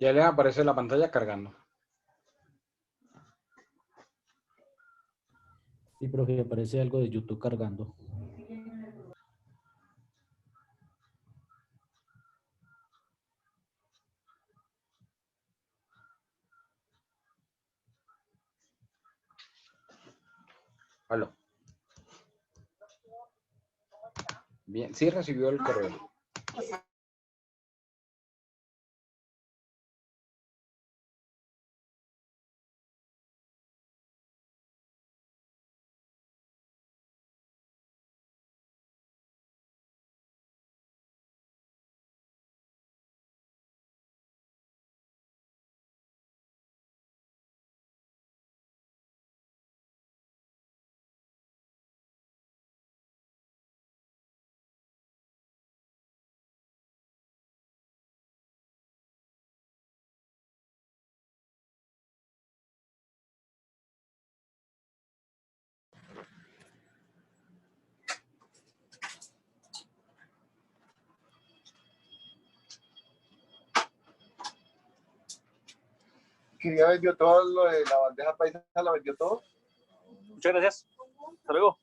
Ya les aparece la pantalla cargando. Sí, profe, aparece algo de YouTube cargando. Aló. Bien, sí recibió el correo. Que ya vendió todo lo de la bandeja paisa, la vendió todo. Muchas gracias. Hasta luego.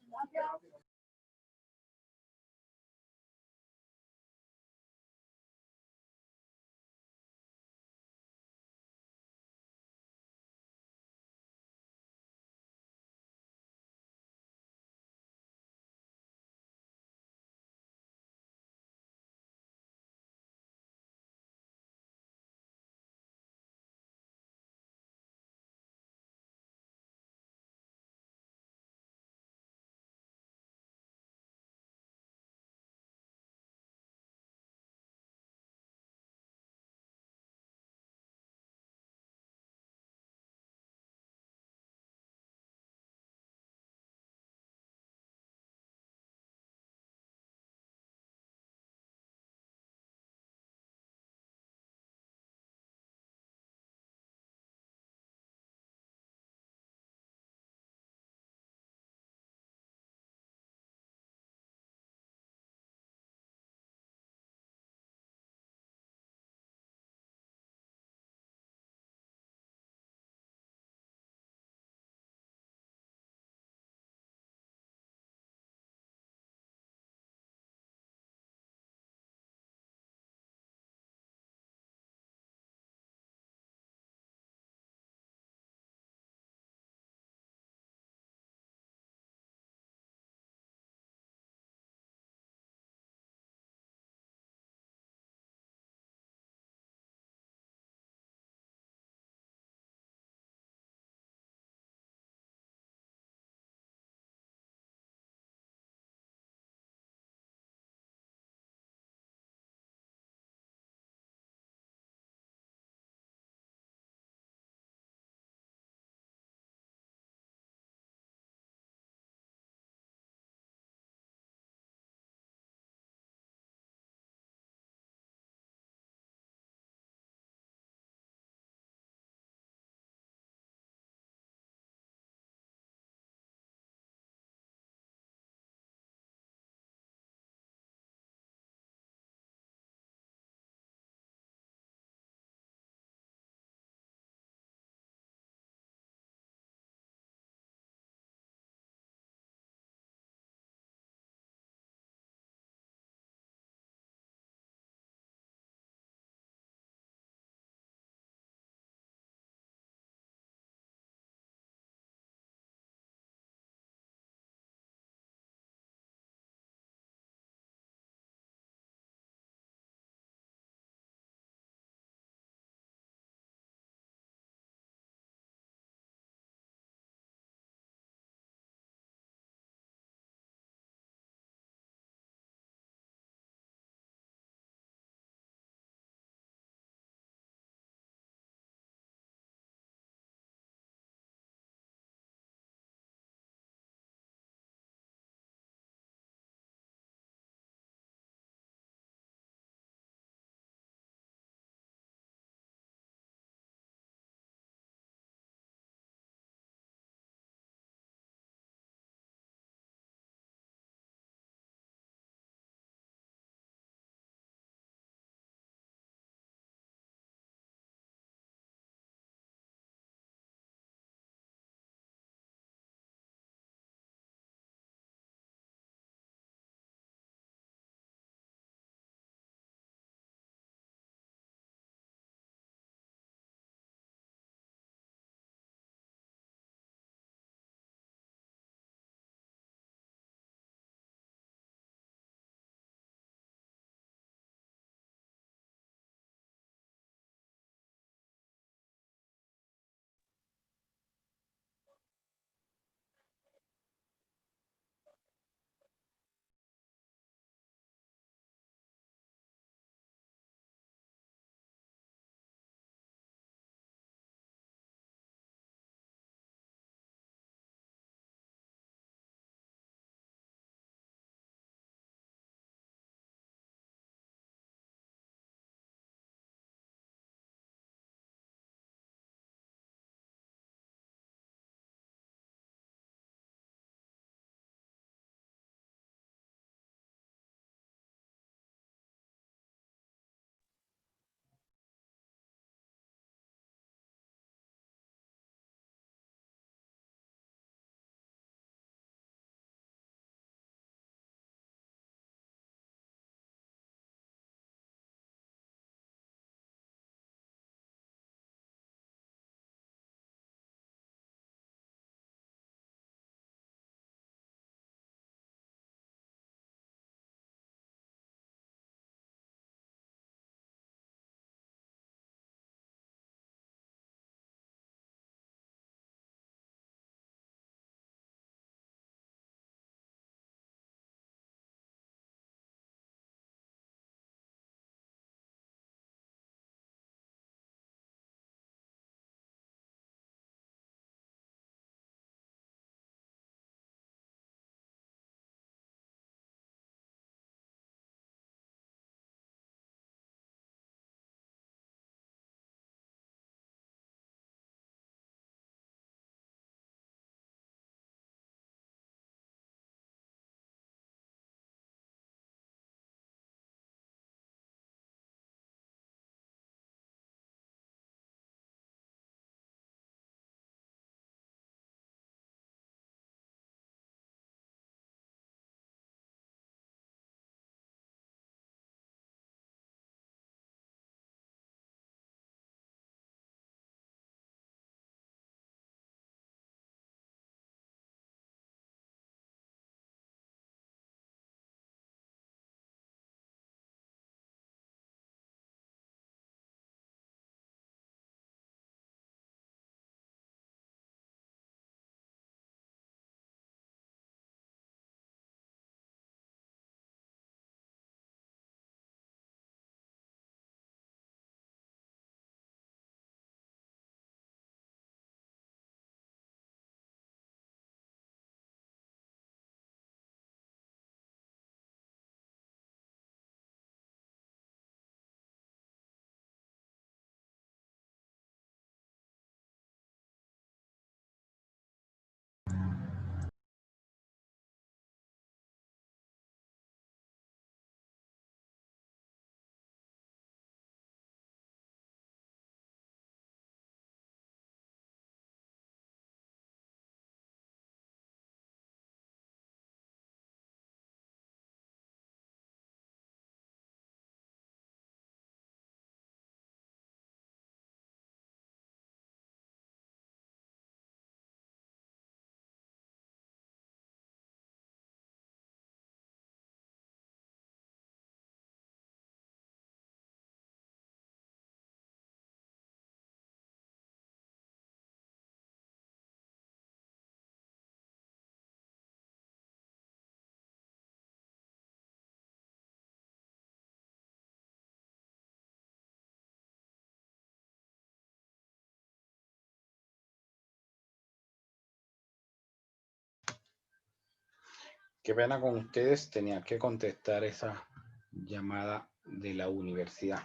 Qué pena con ustedes, tenía que contestar esa llamada de la universidad.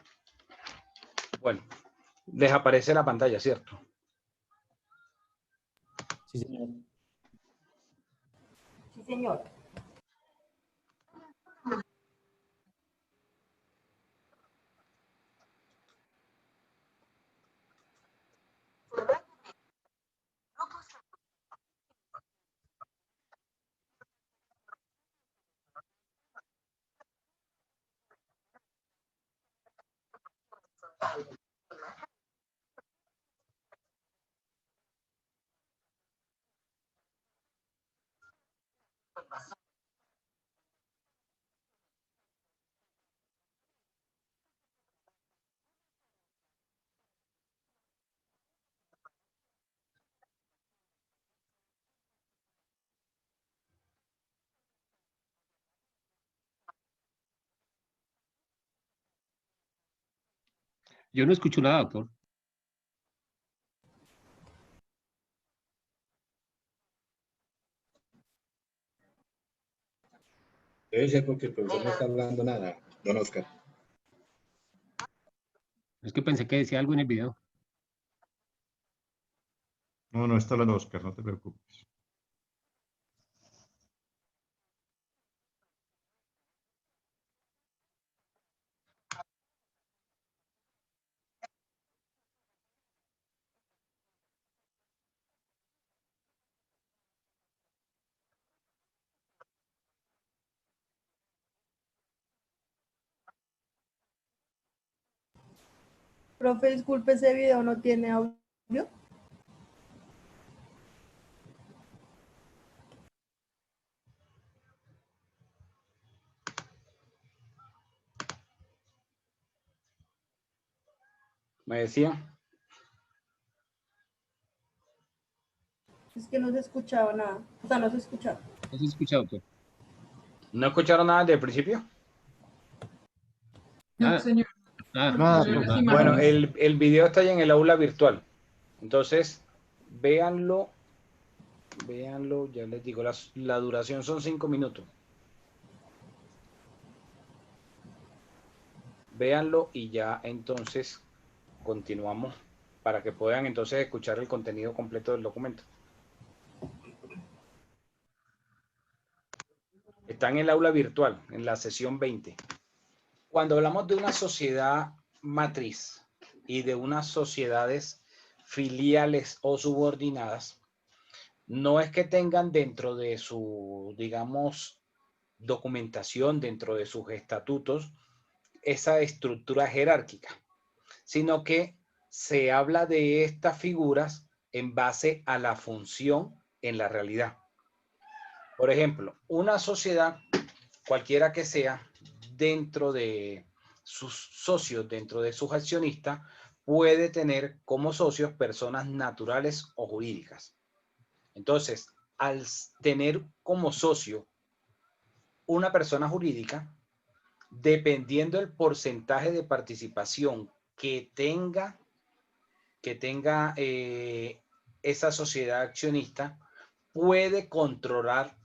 Bueno, les aparece la pantalla, ¿cierto? Sí, señor. Sí, señor. Yo no escucho nada, doctor. Debe ser porque el profesor no está hablando nada, don Oscar. Es que pensé que decía algo en el video. No, no está hablando Oscar, no te preocupes. Profe, disculpe, ese video no tiene audio. Me decía. Es que no se escuchaba nada. O sea, no se escuchaba. ¿No se escucha, doctor? ¿No escucharon nada desde el principio? Nada. señor. Nada. Nada, Solo las nada. Bueno, imágenes. el video está ahí en el aula virtual. Entonces, véanlo, ya les digo, la duración son 5 minutos. Véanlo y ya entonces continuamos para que puedan entonces escuchar el contenido completo del documento. Está en el aula virtual, en la sesión 20. Cuando hablamos de una sociedad matriz y de unas sociedades filiales o subordinadas, no es que tengan dentro de su, digamos, documentación, dentro de sus estatutos, esa estructura jerárquica, sino que se habla de estas figuras en base a la función en la realidad. Por ejemplo, una sociedad, cualquiera que sea, dentro de sus socios, dentro de sus accionistas, puede tener como socios personas naturales o jurídicas. Entonces, al tener como socio una persona jurídica, dependiendo del porcentaje de participación que tenga esa sociedad accionista, puede controlar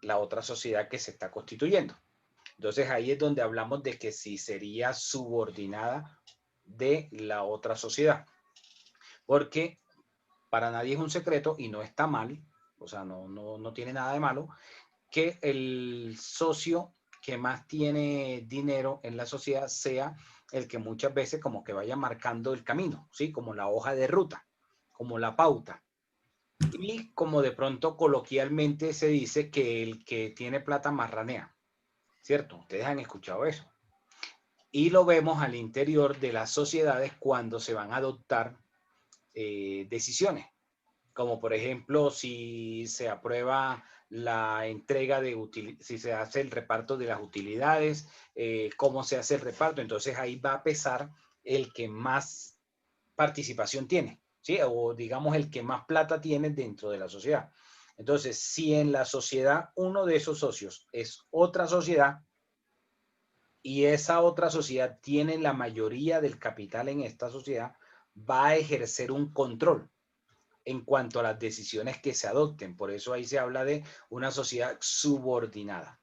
la otra sociedad que se está constituyendo. Entonces ahí es donde hablamos de que sí sería subordinada de la otra sociedad. Porque para nadie es un secreto y no está mal, o sea, no tiene nada de malo, que el socio que más tiene dinero en la sociedad sea el que muchas veces como que vaya marcando el camino, ¿sí? Como la hoja de ruta, como la pauta. Y como de pronto coloquialmente se dice que el que tiene plata marranea, ¿cierto? Ustedes han escuchado eso. Y lo vemos al interior de las sociedades cuando se van a adoptar decisiones, como por ejemplo si se aprueba la entrega de si se hace el reparto de las utilidades, cómo se hace el reparto, entonces ahí va a pesar el que más participación tiene, ¿sí? O digamos el que más plata tiene dentro de la sociedad. Entonces, si en la sociedad uno de esos socios es otra sociedad y esa otra sociedad tiene la mayoría del capital en esta sociedad, va a ejercer un control. en cuanto a las decisiones que se adopten. Por eso ahí se habla de una sociedad subordinada.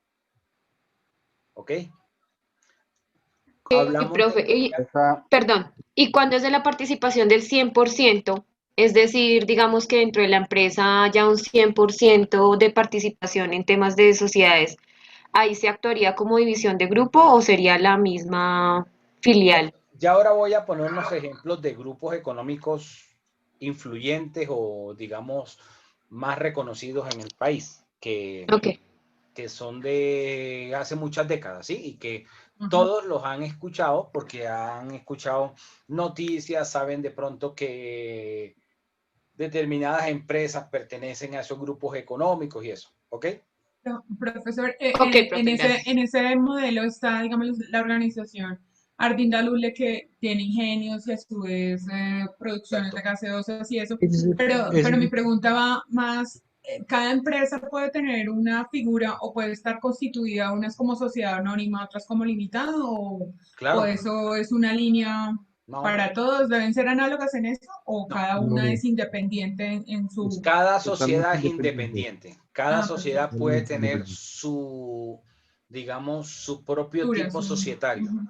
¿Ok? Hablamos profe, de... perdón, ¿y cuándo es de la participación del 100%? Es decir, digamos que dentro de la empresa haya un 100% de participación en temas de sociedades. ¿Ahí se actuaría como división de grupo o sería la misma filial? Ya ahora voy a poner unos ejemplos de grupos económicos influyentes o, digamos, más reconocidos en el país, Ok. que son de hace muchas décadas, ¿sí? Y que todos los han escuchado porque han escuchado noticias, saben de pronto que determinadas empresas pertenecen a esos grupos económicos y eso, ¿ok? Profesor, Ok, profe, gracias. en ese modelo está, digamos, la organización Ardinda Lule, que tiene ingenios y a su vez producciones de gaseosas y eso, pero mi pregunta va más, ¿cada empresa puede tener una figura o puede estar constituida, unas como sociedad anónima, otras como limitada, o Claro, eso es una línea no, para todos? ¿Deben ser análogas en eso o no. cada una es independiente en su... Cada Totalmente sociedad es independiente. independiente. Cada sociedad Perfecto. puede Totalmente tener independiente. su, digamos, su propio Cultura, tipo societario. ujú.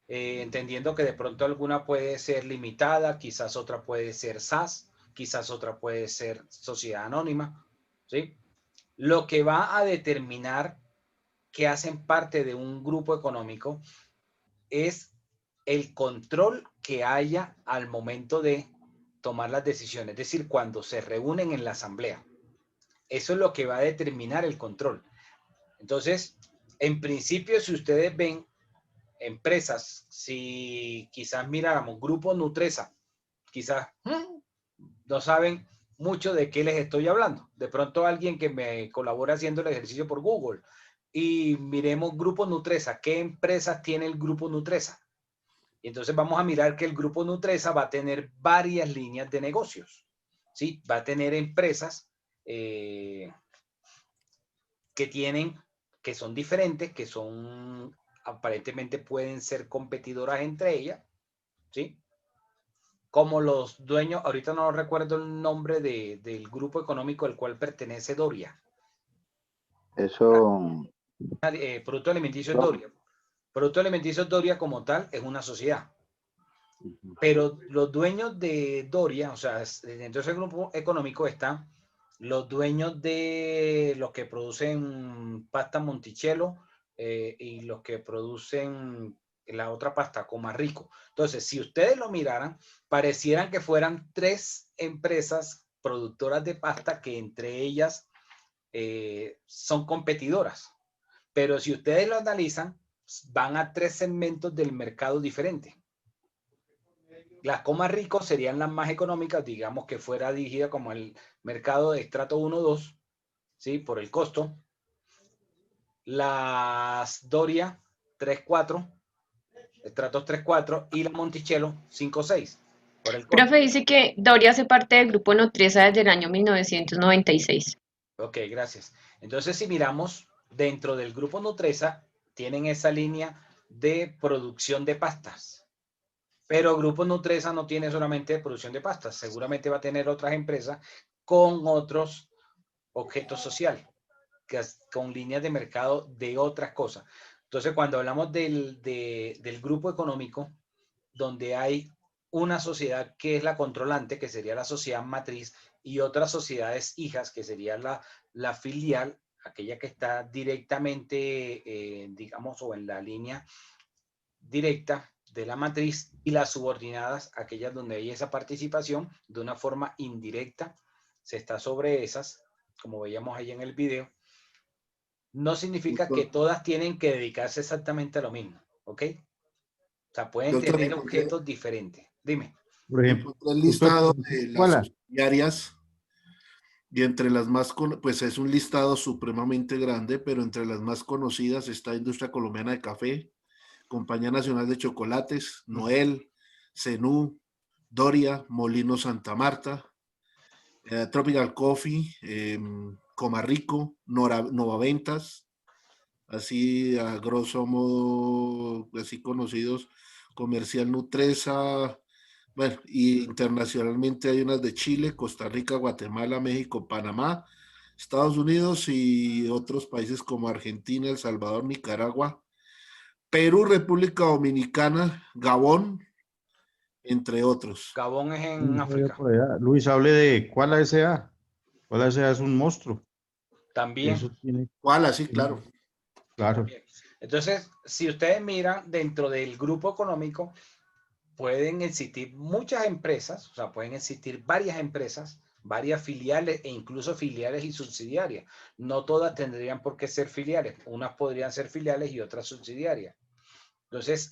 Entendiendo que de pronto alguna puede ser limitada, quizás otra puede ser SAS, quizás otra puede ser sociedad anónima, ¿sí? Lo que va a determinar que hacen parte de un grupo económico es el control que haya al momento de tomar las decisiones, es decir, cuando se reúnen en la asamblea. Eso es lo que va a determinar el control. Entonces, en principio, si ustedes ven empresas, si quizás miráramos Grupo Nutresa, quizás no saben mucho de qué les estoy hablando. De pronto alguien que me colabora haciendo el ejercicio por Google y miremos Grupo Nutresa, ¿qué empresas tiene el Grupo Nutresa? Y entonces vamos a mirar que el Grupo Nutresa va a tener varias líneas de negocios, ¿sí? Va a tener empresas que son diferentes, que son, aparentemente pueden ser competidoras entre ellas, ¿sí? Como los dueños, ahorita no recuerdo el nombre del grupo económico al cual pertenece Doria. Eso, Producto Alimenticio Doria. Producto Alimenticio Doria como tal es una sociedad. Pero los dueños de Doria, o sea, dentro de ese grupo económico están los dueños de los que producen pasta Monticello y los que producen la otra pasta, Comarrico. Entonces, si ustedes lo miraran, parecieran que fueran 3 empresas productoras de pasta que entre ellas son competidoras. Pero si ustedes lo analizan, van a 3 segmentos del mercado diferentes. Las Comarrico serían las más económicas, digamos que fuera dirigida como el mercado de estrato 1-2, ¿sí? Por el costo. Las Doria 3-4, estratos 3-4 y la Monticello 5-6, por el costo. Profe dice que Doria hace parte del grupo Nutresa desde el año 1996. Ok, gracias. Entonces, si miramos, dentro del grupo Nutresa, tienen esa línea de producción de pastas. Pero Grupo Nutresa no tiene solamente producción de pastas, seguramente va a tener otras empresas con otros objetos sociales, con líneas de mercado de otras cosas. Entonces, cuando hablamos del grupo económico, donde hay una sociedad que es la controlante, que sería la sociedad matriz, y otras sociedades hijas, que sería la filial, aquella que está directamente, digamos, o en la línea directa de la matriz, y las subordinadas, aquellas donde hay esa participación de una forma indirecta, se está sobre esas, como veíamos ahí en el video. No significa que todas tienen que dedicarse exactamente a lo mismo, ¿ok? O sea, pueden Doctor, tener objetos diferentes. Dime. Por ejemplo, encontré el listado de las ¿cuál? subsidiarias y entre las más, pues es un listado supremamente grande, pero entre las más conocidas está Industria Colombiana de Café, Compañía Nacional de Chocolates, Noel, Cenú, Doria, Molino Santa Marta, Tropical Coffee, Comarrico, Nova Ventas, así a grosso modo, así conocidos, Comercial Nutresa, Bueno, y internacionalmente hay unas de Chile, Costa Rica, Guatemala, México, Panamá, Estados Unidos y otros países como Argentina, El Salvador, Nicaragua, Perú, República Dominicana, Gabón, entre otros. Gabón es en África. Luis, hable de ¿cuál ASA? ¿Cuál ASA es un monstruo? También. Eso tiene, ¿Cuál? Así, claro. claro. Entonces, si ustedes miran dentro del grupo económico, pueden existir muchas empresas, o sea, pueden existir varias empresas, varias filiales e incluso filiales y subsidiarias. No todas tendrían por qué ser filiales. Unas podrían ser filiales y otras subsidiarias. Entonces,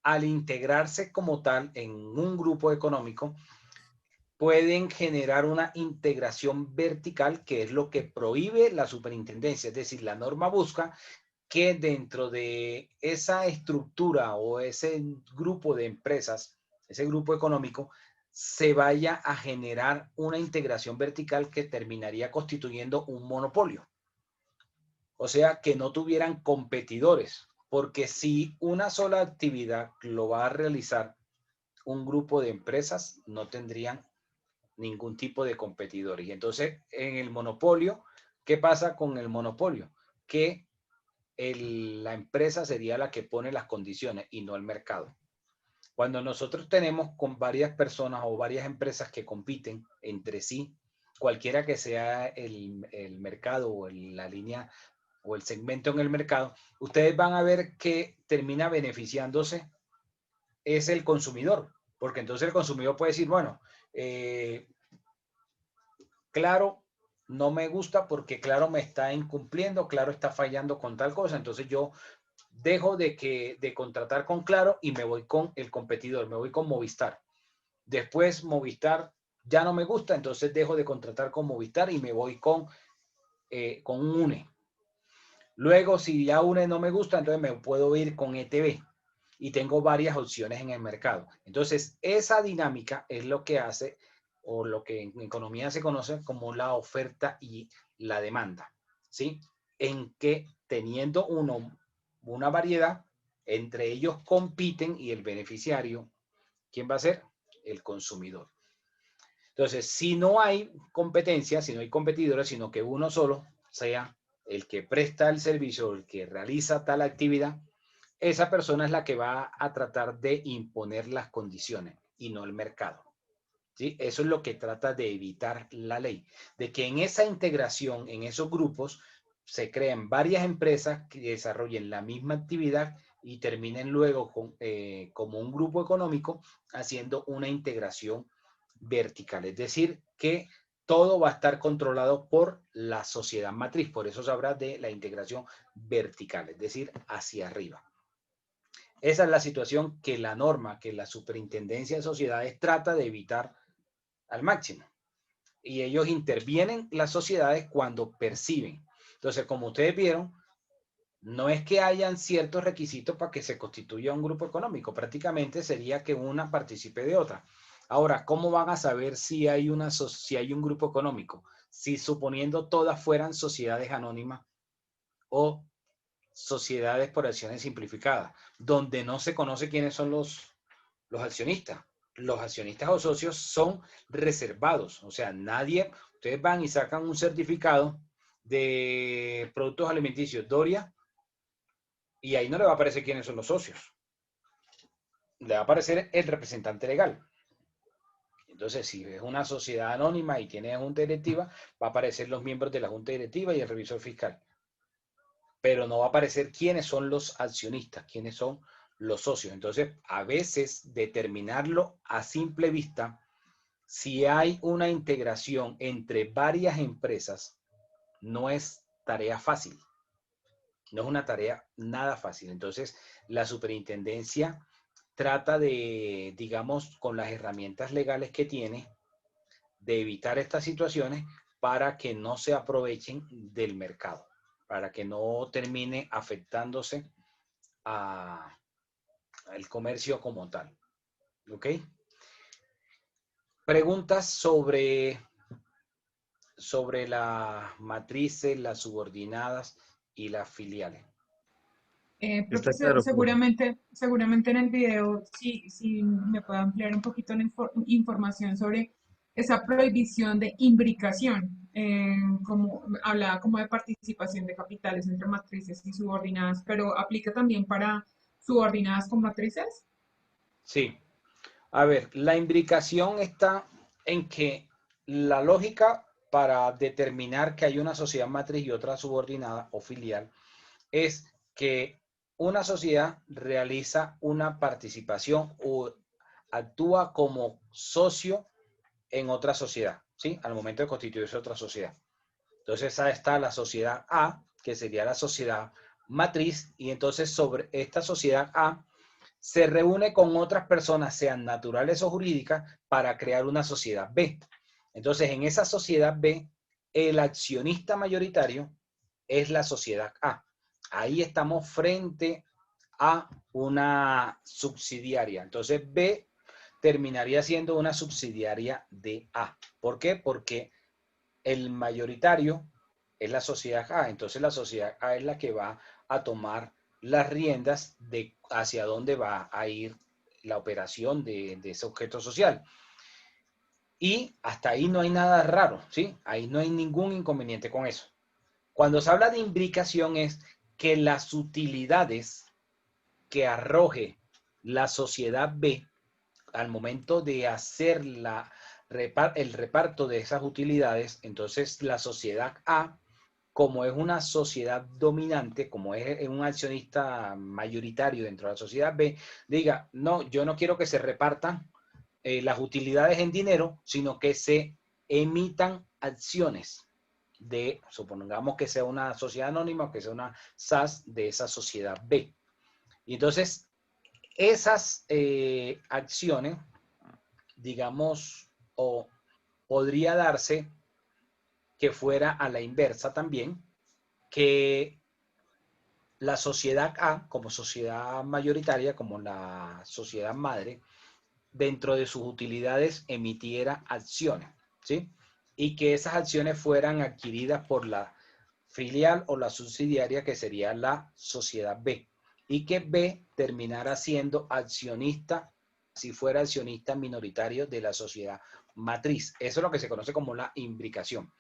al integrarse como tal en un grupo económico, pueden generar una integración vertical, que es lo que prohíbe la superintendencia. Es decir, la norma busca que dentro de esa estructura o ese grupo de empresas, ese grupo económico, se vaya a generar una integración vertical que terminaría constituyendo un monopolio. O sea, que no tuvieran competidores, porque si una sola actividad lo va a realizar un grupo de empresas, no tendrían ningún tipo de competidores. Y entonces, en el monopolio, ¿qué pasa con el monopolio? Que la empresa sería la que pone las condiciones y no el mercado. Cuando nosotros tenemos con varias personas o varias empresas que compiten entre sí, cualquiera que sea el mercado o la línea o el segmento en el mercado, ustedes van a ver que termina beneficiándose es el consumidor, porque entonces el consumidor puede decir, bueno, Claro no me gusta porque Claro me está incumpliendo, Claro está fallando con tal cosa, entonces yo dejo de contratar con Claro y me voy con el competidor, me voy con Movistar. Después Movistar ya no me gusta, entonces dejo de contratar con Movistar y me voy con UNE. Luego, si ya UNE no me gusta, entonces me puedo ir con ETV y tengo varias opciones en el mercado. Entonces, esa dinámica es lo que hace, o lo que en economía se conoce como la oferta y la demanda, ¿sí? En que teniendo una variedad, entre ellos compiten y el beneficiario, ¿quién va a ser? El consumidor. Entonces, si no hay competencia, si no hay competidores, sino que uno solo sea el que presta el servicio, el que realiza tal actividad, esa persona es la que va a tratar de imponer las condiciones y no el mercado. ¿Sí? Eso es lo que trata de evitar la ley, de que en esa integración, en esos grupos, se creen varias empresas que desarrollen la misma actividad y terminen luego como un grupo económico haciendo una integración vertical. Es decir, que todo va a estar controlado por la sociedad matriz. Por eso se habla de la integración vertical, es decir, hacia arriba. Esa es la situación que la norma, que la Superintendencia de Sociedades trata de evitar al máximo. Y ellos intervienen las sociedades cuando perciben. Entonces, como ustedes vieron, no es que hayan ciertos requisitos para que se constituya un grupo económico. Prácticamente sería que una participe de otra. Ahora, ¿cómo van a saber si hay un grupo económico? Si suponiendo todas fueran sociedades anónimas o sociedades por acciones simplificadas, donde no se conoce quiénes son los accionistas. Los accionistas o socios son reservados, o sea, ustedes van y sacan un certificado de productos alimenticios Doria y ahí no le va a aparecer quiénes son los socios. Le va a aparecer el representante legal. Entonces, si es una sociedad anónima y tiene junta directiva, va a aparecer los miembros de la junta directiva y el revisor fiscal. Pero no va a aparecer quiénes son los accionistas, quiénes son los socios. Entonces, a veces determinarlo a simple vista, si hay una integración entre varias empresas, no es tarea fácil. No es una tarea nada fácil. Entonces, la superintendencia trata de, digamos, con las herramientas legales que tiene, de evitar estas situaciones para que no se aprovechen del mercado, para que no termine afectándose al comercio como tal. ¿Ok? Preguntas sobre las matrices, las subordinadas y las filiales. Profe, Está claro, profe. seguramente en el video, si me puede ampliar un poquito la información sobre esa prohibición de imbricación, como hablaba como de participación de capitales entre matrices y subordinadas, pero ¿aplica también para subordinadas con matrices? Sí. A ver, la imbricación está en que la lógica para determinar que hay una sociedad matriz y otra subordinada o filial es que una sociedad realiza una participación o actúa como socio en otra sociedad, ¿sí? Al momento de constituirse otra sociedad. Entonces, ahí está la sociedad A, que sería la sociedad matriz, y entonces sobre esta sociedad A se reúne con otras personas, sean naturales o jurídicas, para crear una sociedad B. Entonces, en esa sociedad B, el accionista mayoritario es la sociedad A. Ahí estamos frente a una subsidiaria. Entonces, B terminaría siendo una subsidiaria de A. ¿Por qué? Porque el mayoritario es la sociedad A. Entonces, la sociedad A es la que va a tomar las riendas de hacia dónde va a ir la operación de ese objeto social. Y hasta ahí no hay nada raro, ¿sí? Ahí no hay ningún inconveniente con eso. Cuando se habla de imbricación es que las utilidades que arroje la sociedad B al momento de hacer el reparto de esas utilidades, entonces la sociedad A, como es una sociedad dominante, como es un accionista mayoritario dentro de la sociedad B, diga, no, yo no quiero que se repartan las utilidades en dinero, sino que se emitan acciones de, supongamos que sea una sociedad anónima o que sea una SAS de esa sociedad B. Y entonces, esas acciones, digamos, o podría darse que fuera a la inversa también, que la sociedad A, como sociedad mayoritaria, como la sociedad madre, dentro de sus utilidades emitiera acciones, ¿sí? Y que esas acciones fueran adquiridas por la filial o la subsidiaria, que sería la sociedad B, y que B terminara siendo accionista, si fuera accionista minoritario de la sociedad matriz. Eso es lo que se conoce como la imbricación.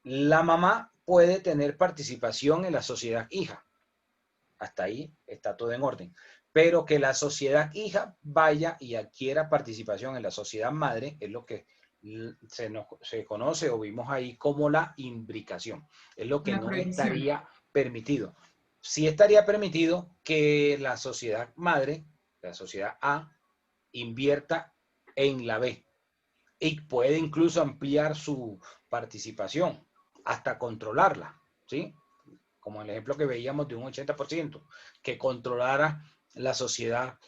La mamá puede tener participación en la sociedad hija. Hasta ahí está todo en orden. Pero que la sociedad hija vaya y adquiera participación en la sociedad madre es lo que se conoce o vimos ahí como la imbricación. Es lo que La no prohibición. estaría permitido. Sí estaría permitido que la sociedad madre, la sociedad A, invierta en la B y puede incluso ampliar su participación hasta controlarla, ¿sí? Como el ejemplo que veíamos de un 80%, que controlara la sociedad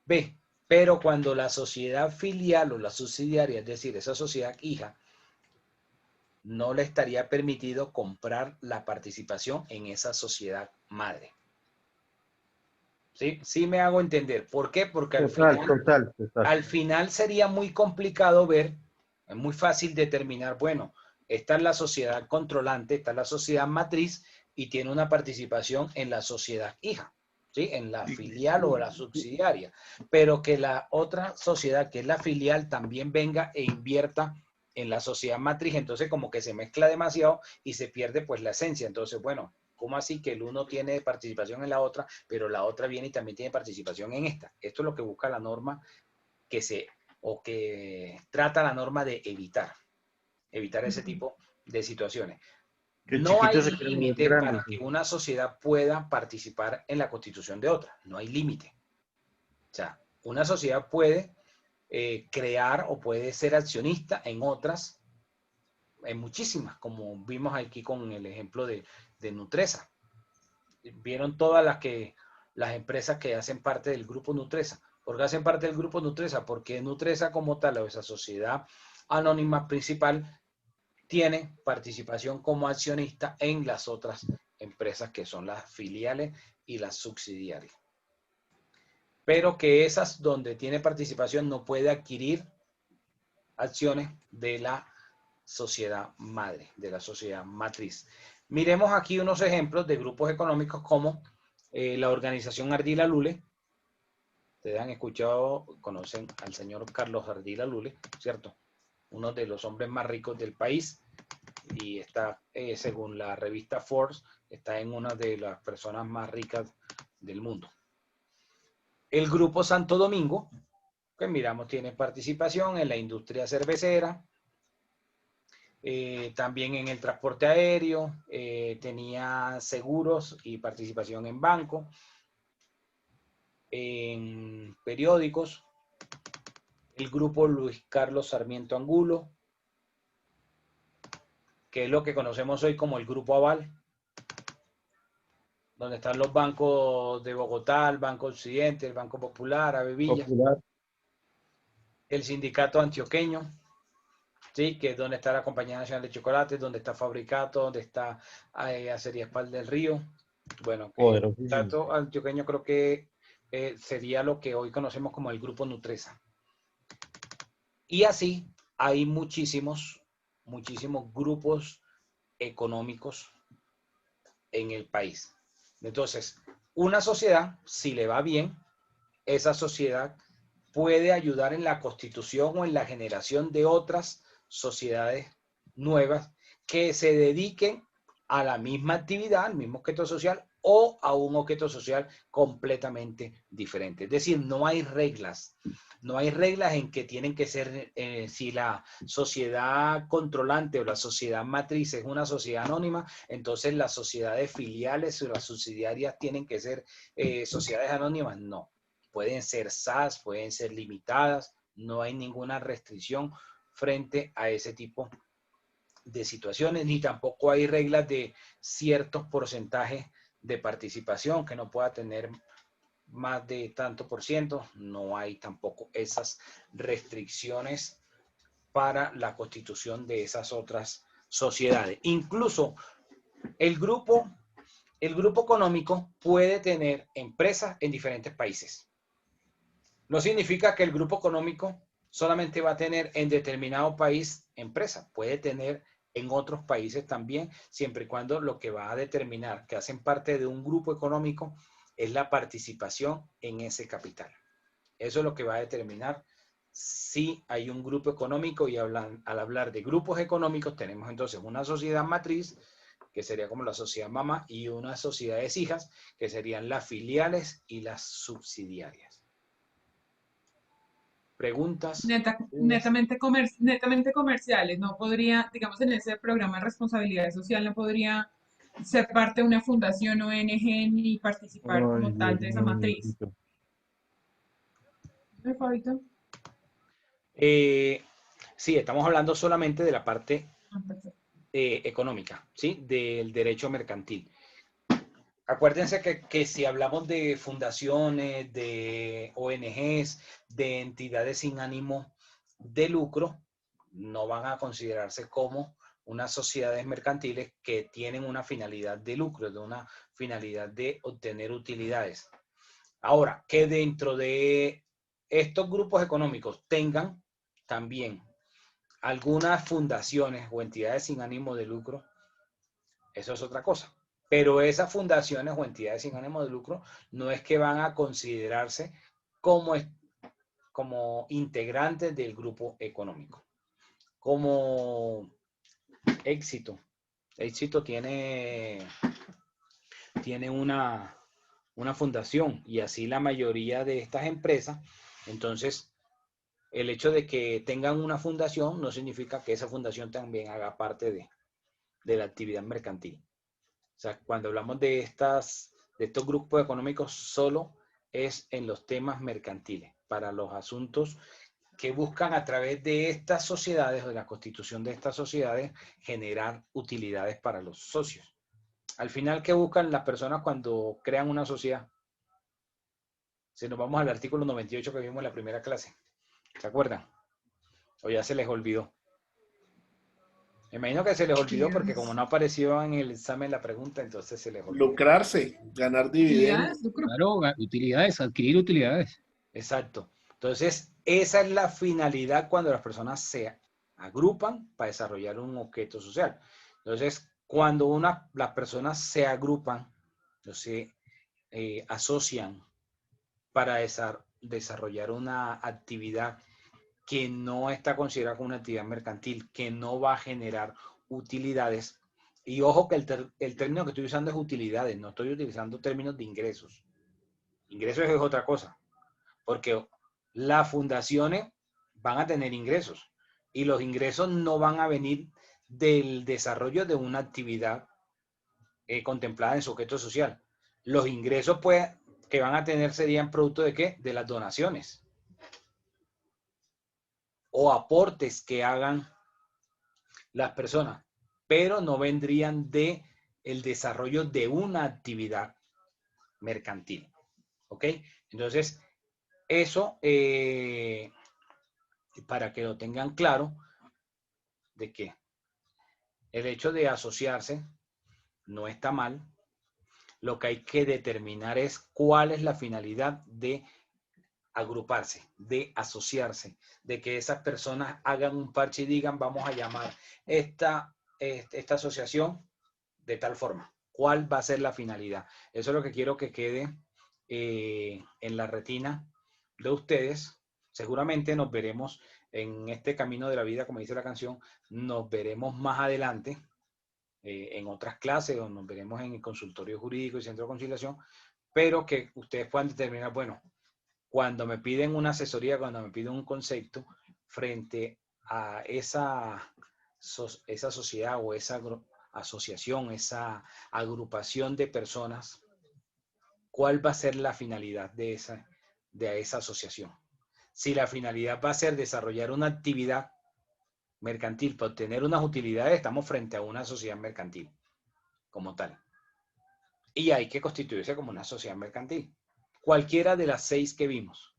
B. Pero cuando la sociedad filial o la subsidiaria, es decir, esa sociedad hija, no le estaría permitido comprar la participación en esa sociedad madre. ¿Sí? Sí me hago entender. ¿Por qué? Porque Total. al final sería muy complicado ver, es muy fácil determinar, bueno, esta es la sociedad controlante, esta es la sociedad matriz y tiene una participación en la sociedad hija, ¿sí? En la filial o la subsidiaria, pero que la otra sociedad, que es la filial, también venga e invierta en la sociedad matriz, entonces como que se mezcla demasiado y se pierde pues la esencia. Entonces, bueno, ¿cómo así que el uno tiene participación en la otra, pero la otra viene y también tiene participación en esta? Esto es lo que busca la norma que trata la norma de evitar ese tipo de situaciones. Que el No hay chiquito se quiere muy límite grande. para que una sociedad pueda participar en la constitución de otra. No hay límite. O sea, una sociedad puede crear o puede ser accionista en otras, en muchísimas, como vimos aquí con el ejemplo de Nutresa. Vieron todas las empresas que hacen parte del grupo Nutresa. ¿Por qué hacen parte del grupo Nutresa? Porque Nutresa como tal, o esa sociedad anónima principal, tiene participación como accionista en las otras empresas que son las filiales y las subsidiarias. Pero que esas donde tiene participación no puede adquirir acciones de la sociedad madre, de la sociedad matriz. Miremos aquí unos ejemplos de grupos económicos como La organización Ardila Lule. Ustedes han escuchado, conocen al señor Carlos Ardila Lule, ¿cierto? Uno de los hombres más ricos del país y está, según la revista Forbes, está en una de las personas más ricas del mundo. El Grupo Santo Domingo, que miramos, tiene participación en la industria cervecera, también en el transporte aéreo, tenía seguros y participación en banco, en periódicos. El Grupo Luis Carlos Sarmiento Angulo, que es lo que conocemos hoy como el Grupo Aval, donde están los bancos de Bogotá, el Banco Occidente, el Banco Popular, Avevilla, el Sindicato Antioqueño, ¿sí? Que es donde está la Compañía Nacional de Chocolates, donde está Fabricato, donde está Acerías Pal del Río. Bueno, el Sindicato Antioqueño creo que sería lo que hoy conocemos como el Grupo Nutresa. Y así hay muchísimos grupos económicos en el país. Entonces, una sociedad, si le va bien, esa sociedad puede ayudar en la constitución o en la generación de otras sociedades nuevas que se dediquen a la misma actividad, al mismo objeto social o a un objeto social completamente diferente. Es decir, no hay reglas. No hay reglas en que tienen que ser, si la sociedad controlante o la sociedad matriz es una sociedad anónima, entonces las sociedades filiales o las subsidiarias tienen que ser sociedades anónimas. No. Pueden ser SAS, pueden ser limitadas, no hay ninguna restricción frente a ese tipo de situaciones, ni tampoco hay reglas de ciertos porcentajes de participación que no pueda tener más de tanto por ciento. No hay tampoco esas restricciones para la constitución de esas otras sociedades. Incluso el grupo económico puede tener empresas en diferentes países. No significa que el grupo económico solamente va a tener en determinado país empresa. Puede tener en otros países también, siempre y cuando lo que va a determinar que hacen parte de un grupo económico es la participación en ese capital. Eso es lo que va a determinar si hay un grupo económico, y al hablar de grupos económicos tenemos entonces una sociedad matriz, que sería como la sociedad mamá, y unas sociedades hijas, que serían las filiales y las subsidiarias. ¿Preguntas? Netamente comerciales. No podría, digamos, en ese programa de responsabilidad social, no podría ser parte de una fundación ONG ni participar como tal de esa matriz. ¿No, Fabito? Sí, estamos hablando solamente de la parte económica, ¿sí? Del derecho mercantil. Acuérdense que si hablamos de fundaciones, de ONGs, de entidades sin ánimo de lucro, no van a considerarse como unas sociedades mercantiles que tienen una finalidad de lucro, de una finalidad de obtener utilidades. Ahora, que dentro de estos grupos económicos tengan también algunas fundaciones o entidades sin ánimo de lucro, eso es otra cosa. Pero esas fundaciones o entidades sin ánimo de lucro no es que van a considerarse como integrantes del grupo económico. Como Éxito. Éxito tiene una fundación, y así la mayoría de estas empresas. Entonces, el hecho de que tengan una fundación no significa que esa fundación también haga parte de la actividad mercantil. O sea, cuando hablamos de estos grupos económicos, solo es en los temas mercantiles, para los asuntos que buscan a través de estas sociedades o de la constitución de estas sociedades generar utilidades para los socios. Al final, ¿qué buscan las personas cuando crean una sociedad? Si nos vamos al artículo 98 que vimos en la primera clase, ¿se acuerdan? ¿O ya se les olvidó? Me imagino que se les olvidó porque como no apareció en el examen la pregunta, entonces se les olvidó. Lucrarse, ganar dividendos. Claro, utilidades, adquirir utilidades. Exacto. Entonces, esa es la finalidad cuando las personas se agrupan para desarrollar un objeto social. Entonces, cuando las personas se agrupan, entonces, asocian para desarrollar una actividad que no está considerada como una actividad mercantil, que no va a generar utilidades. Y ojo que el término que estoy usando es utilidades, no estoy utilizando términos de ingresos. Ingresos es otra cosa, porque las fundaciones van a tener ingresos y los ingresos no van a venir del desarrollo de una actividad contemplada en su objeto social. Los ingresos pues, que van a tener serían producto de ¿qué? De las donaciones o aportes que hagan las personas, pero no vendrían de el desarrollo de una actividad mercantil. ¿Ok? Entonces, eso, para que lo tengan claro, de que el hecho de asociarse no está mal. Lo que hay que determinar es cuál es la finalidad de agruparse, de asociarse, de que esas personas hagan un parche y digan, vamos a llamar esta asociación de tal forma. ¿Cuál va a ser la finalidad? Eso es lo que quiero que quede en la retina de ustedes. Seguramente nos veremos en este camino de la vida, como dice la canción, nos veremos más adelante en otras clases, o nos veremos en el consultorio jurídico y centro de conciliación, pero que ustedes puedan determinar, bueno, cuando me piden una asesoría, cuando me piden un concepto, frente a esa sociedad o esa asociación, esa agrupación de personas, ¿cuál va a ser la finalidad de esa asociación? Si la finalidad va a ser desarrollar una actividad mercantil para obtener unas utilidades, estamos frente a una sociedad mercantil como tal. Y hay que constituirse como una sociedad mercantil. Cualquiera de las 6 que vimos,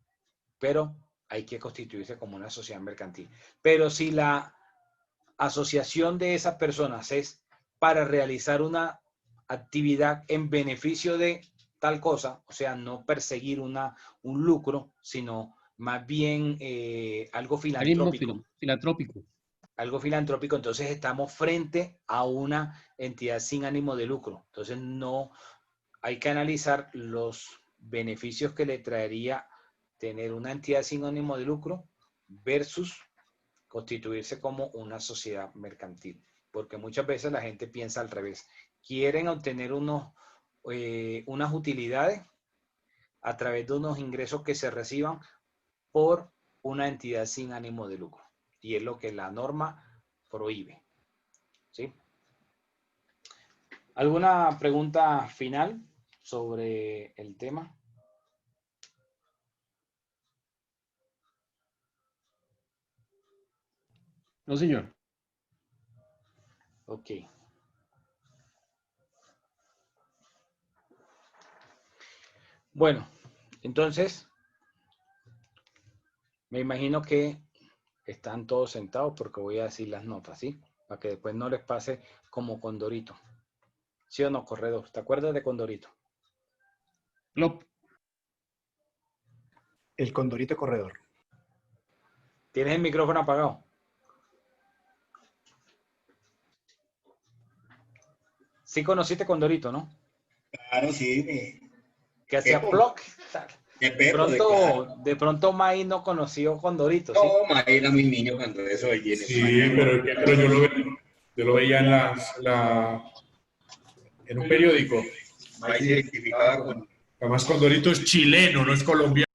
pero hay que constituirse como una sociedad mercantil. Pero si la asociación de esas personas es para realizar una actividad en beneficio de tal cosa, o sea, no perseguir un lucro, sino más bien algo filantrópico. Algo filantrópico, entonces estamos frente a una entidad sin ánimo de lucro. Entonces no hay que analizar los beneficios que le traería tener una entidad sin ánimo de lucro versus constituirse como una sociedad mercantil. Porque muchas veces la gente piensa al revés. Quieren obtener unas utilidades a través de unos ingresos que se reciban por una entidad sin ánimo de lucro. Y es lo que la norma prohíbe. ¿Sí? ¿Alguna pregunta final sobre el tema? No, señor. Ok. Bueno, entonces, me imagino que están todos sentados porque voy a decir las notas, ¿sí? Para que después no les pase como Condorito. ¿Sí o no, corredor? ¿Te acuerdas de Condorito? Plop. El Condorito corredor. ¿Tienes el micrófono apagado? Sí conociste Condorito, ¿no? Claro, sí. Que hacía plop. De pronto May no conoció Condorito, ¿sí? No, May era muy niño cuando eso oye. Sí, pero yo lo veía en un periódico. May se identificaba con... Además, Condorito es chileno, no es colombiano.